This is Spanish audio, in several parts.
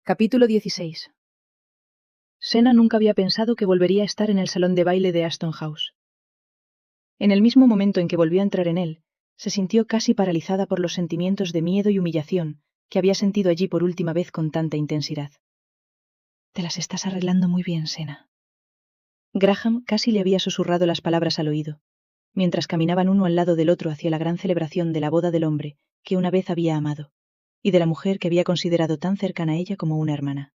Capítulo 16. Senna nunca había pensado que volvería a estar en el salón de baile de Aston House. En el mismo momento en que volvió a entrar en él, se sintió casi paralizada por los sentimientos de miedo y humillación que había sentido allí por última vez con tanta intensidad. «Te las estás arreglando muy bien, Senna». Graham casi le había susurrado las palabras al oído, mientras caminaban uno al lado del otro hacia la gran celebración de la boda del hombre que una vez había amado, y de la mujer que había considerado tan cercana a ella como una hermana.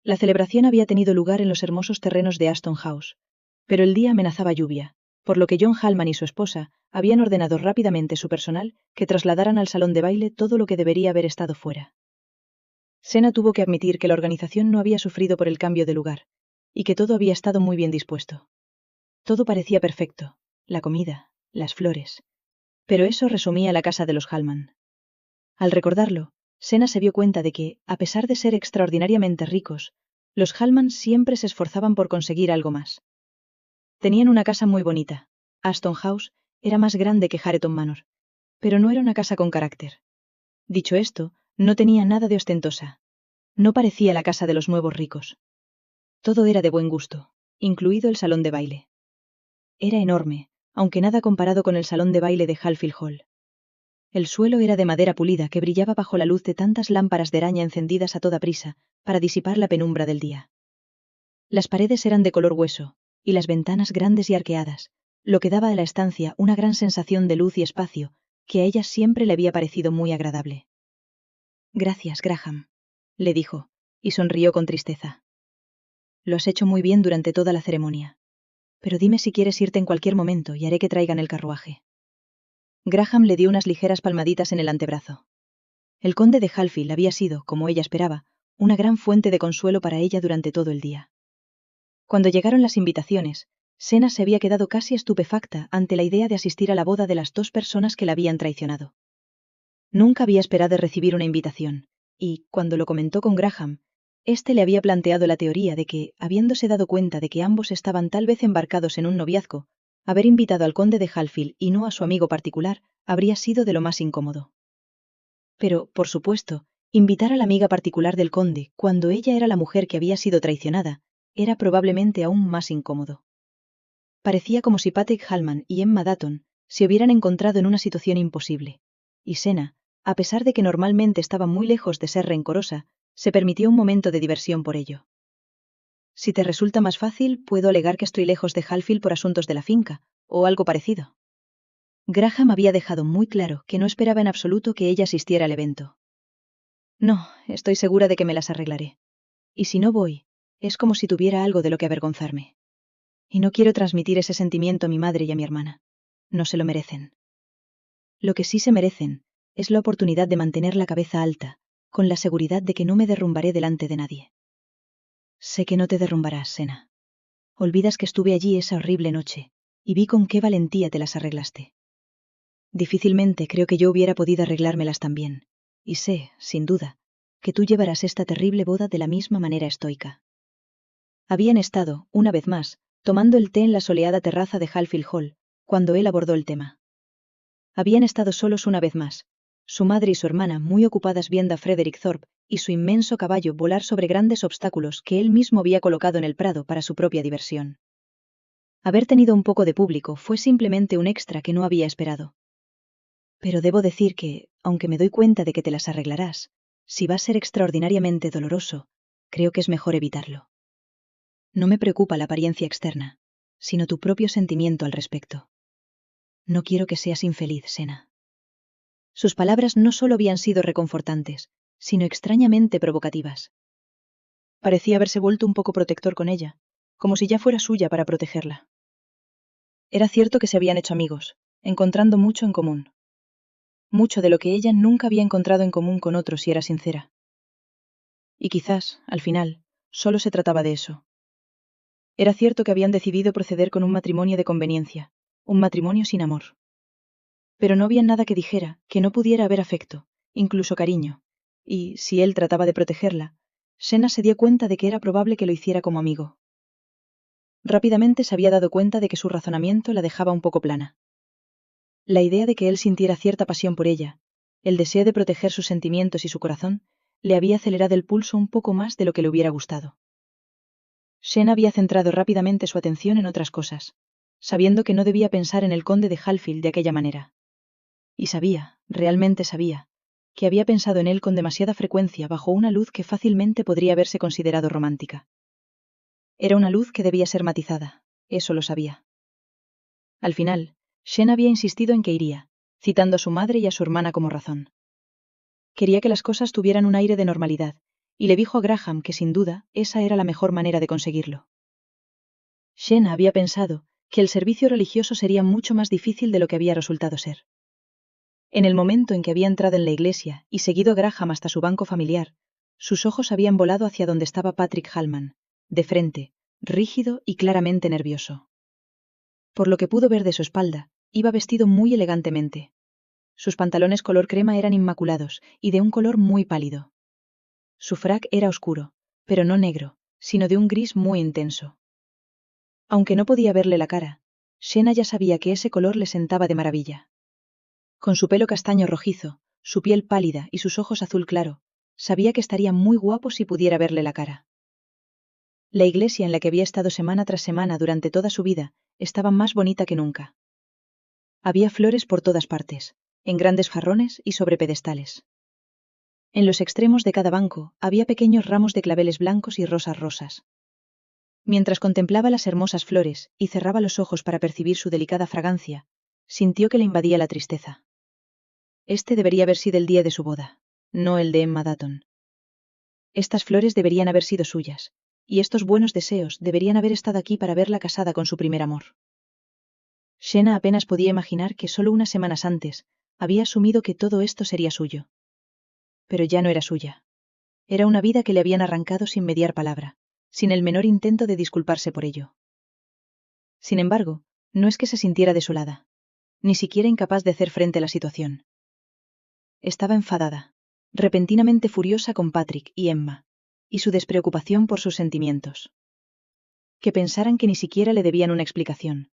La celebración había tenido lugar en los hermosos terrenos de Aston House, pero el día amenazaba lluvia, por lo que John Hallman y su esposa habían ordenado rápidamente su personal que trasladaran al salón de baile todo lo que debería haber estado fuera. Senna tuvo que admitir que la organización no había sufrido por el cambio de lugar, y que todo había estado muy bien dispuesto. Todo parecía perfecto, la comida, las flores. Pero eso resumía la casa de los Hallman. Al recordarlo, Senna se dio cuenta de que, a pesar de ser extraordinariamente ricos, los Hallman siempre se esforzaban por conseguir algo más. Tenían una casa muy bonita. Aston House era más grande que Hareton Manor, pero no era una casa con carácter. Dicho esto, no tenía nada de ostentosa. No parecía la casa de los nuevos ricos. Todo era de buen gusto, incluido el salón de baile. Era enorme, aunque nada comparado con el salón de baile de Halfield Hall. El suelo era de madera pulida que brillaba bajo la luz de tantas lámparas de araña encendidas a toda prisa para disipar la penumbra del día. Las paredes eran de color hueso, y las ventanas grandes y arqueadas, lo que daba a la estancia una gran sensación de luz y espacio, que a ella siempre le había parecido muy agradable. «Gracias, Graham», le dijo, y sonrió con tristeza. «Lo has hecho muy bien durante toda la ceremonia. Pero dime si quieres irte en cualquier momento y haré que traigan el carruaje». Graham le dio unas ligeras palmaditas en el antebrazo. El conde de Halfield había sido, como ella esperaba, una gran fuente de consuelo para ella durante todo el día. Cuando llegaron las invitaciones, Senna se había quedado casi estupefacta ante la idea de asistir a la boda de las dos personas que la habían traicionado. Nunca había esperado recibir una invitación, y, cuando lo comentó con Graham, éste le había planteado la teoría de que, habiéndose dado cuenta de que ambos estaban tal vez embarcados en un noviazgo, haber invitado al conde de Halfield y no a su amigo particular habría sido de lo más incómodo. Pero, por supuesto, invitar a la amiga particular del conde, cuando ella era la mujer que había sido traicionada, era probablemente aún más incómodo. Parecía como si Patrick Hallman y Emma Dutton se hubieran encontrado en una situación imposible, y Senna, a pesar de que normalmente estaba muy lejos de ser rencorosa, se permitió un momento de diversión por ello. «Si te resulta más fácil, puedo alegar que estoy lejos de Halfield por asuntos de la finca, o algo parecido». Graham había dejado muy claro que no esperaba en absoluto que ella asistiera al evento. «No, estoy segura de que me las arreglaré. Y si no voy, es como si tuviera algo de lo que avergonzarme. Y no quiero transmitir ese sentimiento a mi madre y a mi hermana. No se lo merecen. Lo que sí se merecen es la oportunidad de mantener la cabeza alta, con la seguridad de que no me derrumbaré delante de nadie». «Sé que no te derrumbarás, Senna. Olvidas que estuve allí esa horrible noche, y vi con qué valentía te las arreglaste. Difícilmente creo que yo hubiera podido arreglármelas también, y sé, sin duda, que tú llevarás esta terrible boda de la misma manera estoica». Habían estado, una vez más, tomando el té en la soleada terraza de Halfield Hall, cuando él abordó el tema. Habían estado solos una vez más, su madre y su hermana muy ocupadas viendo a Frederick Thorpe y su inmenso caballo volar sobre grandes obstáculos que él mismo había colocado en el prado para su propia diversión. Haber tenido un poco de público fue simplemente un extra que no había esperado. «Pero debo decir que, aunque me doy cuenta de que te las arreglarás, si va a ser extraordinariamente doloroso, creo que es mejor evitarlo. No me preocupa la apariencia externa, sino tu propio sentimiento al respecto. No quiero que seas infeliz, Senna». Sus palabras no solo habían sido reconfortantes, sino extrañamente provocativas. Parecía haberse vuelto un poco protector con ella, como si ya fuera suya para protegerla. Era cierto que se habían hecho amigos, encontrando mucho en común. Mucho de lo que ella nunca había encontrado en común con otros si era sincera. Y quizás, al final, solo se trataba de eso. Era cierto que habían decidido proceder con un matrimonio de conveniencia, un matrimonio sin amor. Pero no había nada que dijera que no pudiera haber afecto, incluso cariño, y, si él trataba de protegerla, Senna se dio cuenta de que era probable que lo hiciera como amigo. Rápidamente se había dado cuenta de que su razonamiento la dejaba un poco plana. La idea de que él sintiera cierta pasión por ella, el deseo de proteger sus sentimientos y su corazón, le había acelerado el pulso un poco más de lo que le hubiera gustado. Shen había centrado rápidamente su atención en otras cosas, sabiendo que no debía pensar en el conde de Halfield de aquella manera. Y sabía, realmente sabía, que había pensado en él con demasiada frecuencia bajo una luz que fácilmente podría haberse considerado romántica. Era una luz que debía ser matizada, eso lo sabía. Al final, Shen había insistido en que iría, citando a su madre y a su hermana como razón. Quería que las cosas tuvieran un aire de normalidad, y le dijo a Graham que sin duda esa era la mejor manera de conseguirlo. Shen había pensado que el servicio religioso sería mucho más difícil de lo que había resultado ser. En el momento en que había entrado en la iglesia y seguido a Graham hasta su banco familiar, sus ojos habían volado hacia donde estaba Patrick Hallman, de frente, rígido y claramente nervioso. Por lo que pudo ver de su espalda, iba vestido muy elegantemente. Sus pantalones color crema eran inmaculados y de un color muy pálido. Su frac era oscuro, pero no negro, sino de un gris muy intenso. Aunque no podía verle la cara, Shena ya sabía que ese color le sentaba de maravilla. Con su pelo castaño rojizo, su piel pálida y sus ojos azul claro, sabía que estaría muy guapo si pudiera verle la cara. La iglesia en la que había estado semana tras semana durante toda su vida, estaba más bonita que nunca. Había flores por todas partes, en grandes jarrones y sobre pedestales. En los extremos de cada banco había pequeños ramos de claveles blancos y rosas rosas. Mientras contemplaba las hermosas flores y cerraba los ojos para percibir su delicada fragancia, sintió que le invadía la tristeza. Este debería haber sido el día de su boda, no el de Emma Dutton. Estas flores deberían haber sido suyas, y estos buenos deseos deberían haber estado aquí para verla casada con su primer amor. Shena apenas podía imaginar que solo unas semanas antes había asumido que todo esto sería suyo. Pero ya no era suya. Era una vida que le habían arrancado sin mediar palabra, sin el menor intento de disculparse por ello. Sin embargo, no es que se sintiera desolada, ni siquiera incapaz de hacer frente a la situación. Estaba enfadada, repentinamente furiosa con Patrick y Emma, y su despreocupación por sus sentimientos. Que pensaran que ni siquiera le debían una explicación,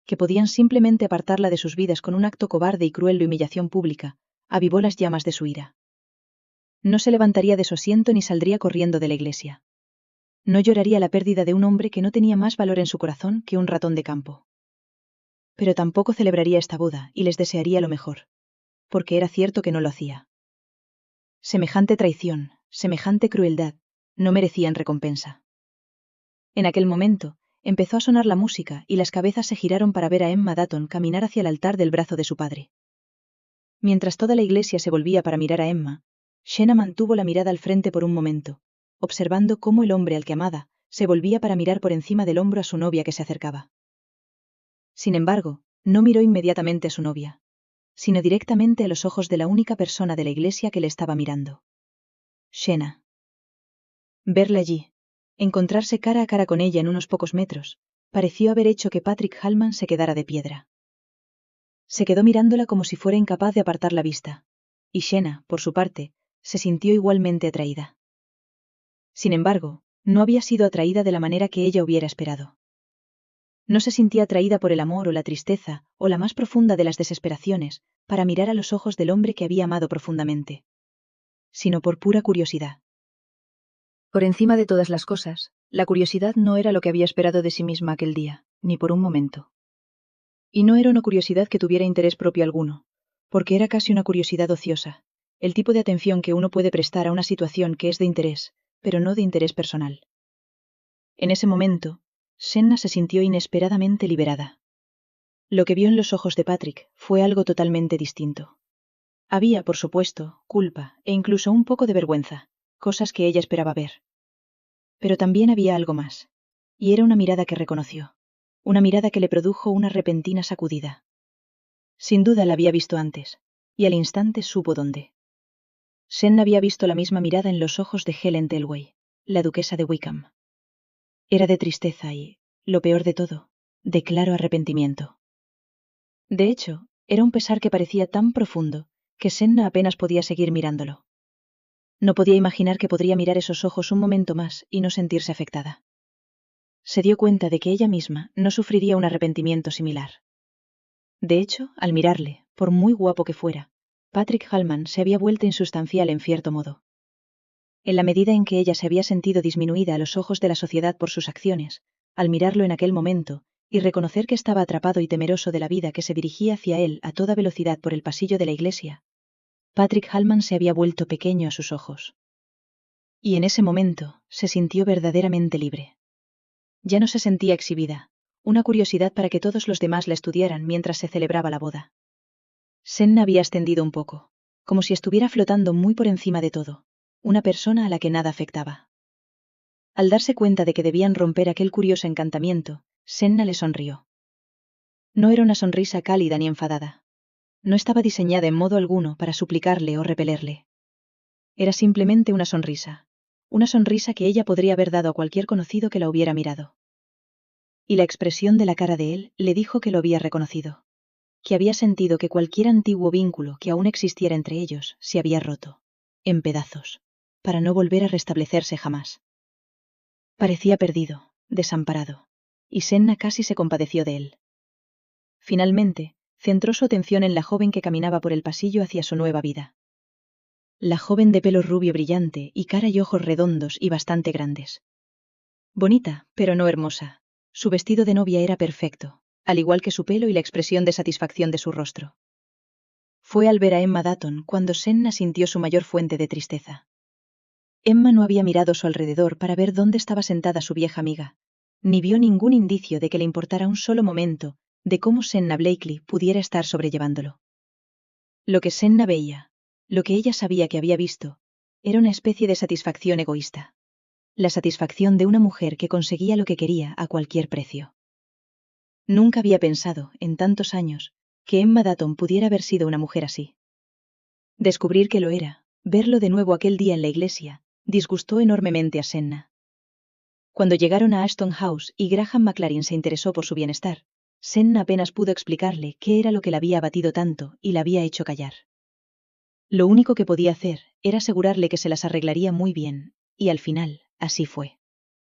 que podían simplemente apartarla de sus vidas con un acto cobarde y cruel de humillación pública, avivó las llamas de su ira. No se levantaría de su asiento ni saldría corriendo de la iglesia. No lloraría la pérdida de un hombre que no tenía más valor en su corazón que un ratón de campo. Pero tampoco celebraría esta boda y les desearía lo mejor, porque era cierto que no lo hacía. Semejante traición, semejante crueldad, no merecían recompensa. En aquel momento, empezó a sonar la música y las cabezas se giraron para ver a Emma Dutton caminar hacia el altar del brazo de su padre. Mientras toda la iglesia se volvía para mirar a Emma, Shena mantuvo la mirada al frente por un momento, observando cómo el hombre al que amaba se volvía para mirar por encima del hombro a su novia que se acercaba. Sin embargo, no miró inmediatamente a su novia, sino directamente a los ojos de la única persona de la iglesia que le estaba mirando. Shena. Verla allí, encontrarse cara a cara con ella en unos pocos metros, pareció haber hecho que Patrick Hallman se quedara de piedra. Se quedó mirándola como si fuera incapaz de apartar la vista, y Shena, por su parte, se sintió igualmente atraída. Sin embargo, no había sido atraída de la manera que ella hubiera esperado. No se sentía atraída por el amor o la tristeza, o la más profunda de las desesperaciones, para mirar a los ojos del hombre que había amado profundamente, sino por pura curiosidad. Por encima de todas las cosas, la curiosidad no era lo que había esperado de sí misma aquel día, ni por un momento. Y no era una curiosidad que tuviera interés propio alguno, porque era casi una curiosidad ociosa, el tipo de atención que uno puede prestar a una situación que es de interés, pero no de interés personal. En ese momento, Senna se sintió inesperadamente liberada. Lo que vio en los ojos de Patrick fue algo totalmente distinto. Había, por supuesto, culpa e incluso un poco de vergüenza, cosas que ella esperaba ver. Pero también había algo más, y era una mirada que reconoció, una mirada que le produjo una repentina sacudida. Sin duda la había visto antes, y al instante supo dónde. Senna había visto la misma mirada en los ojos de Helen Telway, la duquesa de Wickham. Era de tristeza y, lo peor de todo, de claro arrepentimiento. De hecho, era un pesar que parecía tan profundo, que Senna apenas podía seguir mirándolo. No podía imaginar que podría mirar esos ojos un momento más y no sentirse afectada. Se dio cuenta de que ella misma no sufriría un arrepentimiento similar. De hecho, al mirarle, por muy guapo que fuera, Patrick Hallman se había vuelto insustancial en cierto modo. En la medida en que ella se había sentido disminuida a los ojos de la sociedad por sus acciones, al mirarlo en aquel momento, y reconocer que estaba atrapado y temeroso de la vida que se dirigía hacia él a toda velocidad por el pasillo de la iglesia, Patrick Hallman se había vuelto pequeño a sus ojos. Y en ese momento, se sintió verdaderamente libre. Ya no se sentía exhibida, una curiosidad para que todos los demás la estudiaran mientras se celebraba la boda. Senna había ascendido un poco, como si estuviera flotando muy por encima de todo, una persona a la que nada afectaba. Al darse cuenta de que debían romper aquel curioso encantamiento, Senna le sonrió. No era una sonrisa cálida ni enfadada. No estaba diseñada en modo alguno para suplicarle o repelerle. Era simplemente una sonrisa que ella podría haber dado a cualquier conocido que la hubiera mirado. Y la expresión de la cara de él le dijo que lo había reconocido, que había sentido que cualquier antiguo vínculo que aún existiera entre ellos se había roto, en pedazos, para no volver a restablecerse jamás. Parecía perdido, desamparado, y Senna casi se compadeció de él. Finalmente, centró su atención en la joven que caminaba por el pasillo hacia su nueva vida. La joven de pelo rubio brillante y cara y ojos redondos y bastante grandes. Bonita, pero no hermosa. Su vestido de novia era perfecto, al igual que su pelo y la expresión de satisfacción de su rostro. Fue al ver a Emma Dutton cuando Senna sintió su mayor fuente de tristeza. Emma no había mirado a su alrededor para ver dónde estaba sentada su vieja amiga, ni vio ningún indicio de que le importara un solo momento de cómo Senna Blakely pudiera estar sobrellevándolo. Lo que Senna veía, lo que ella sabía que había visto, era una especie de satisfacción egoísta. La satisfacción de una mujer que conseguía lo que quería a cualquier precio. Nunca había pensado, en tantos años, que Emma Dutton pudiera haber sido una mujer así. Descubrir que lo era, verlo de nuevo aquel día en la iglesia, disgustó enormemente a Senna. Cuando llegaron a Ashton House y Graham McLaren se interesó por su bienestar, Senna apenas pudo explicarle qué era lo que la había abatido tanto y la había hecho callar. Lo único que podía hacer era asegurarle que se las arreglaría muy bien, y al final, así fue.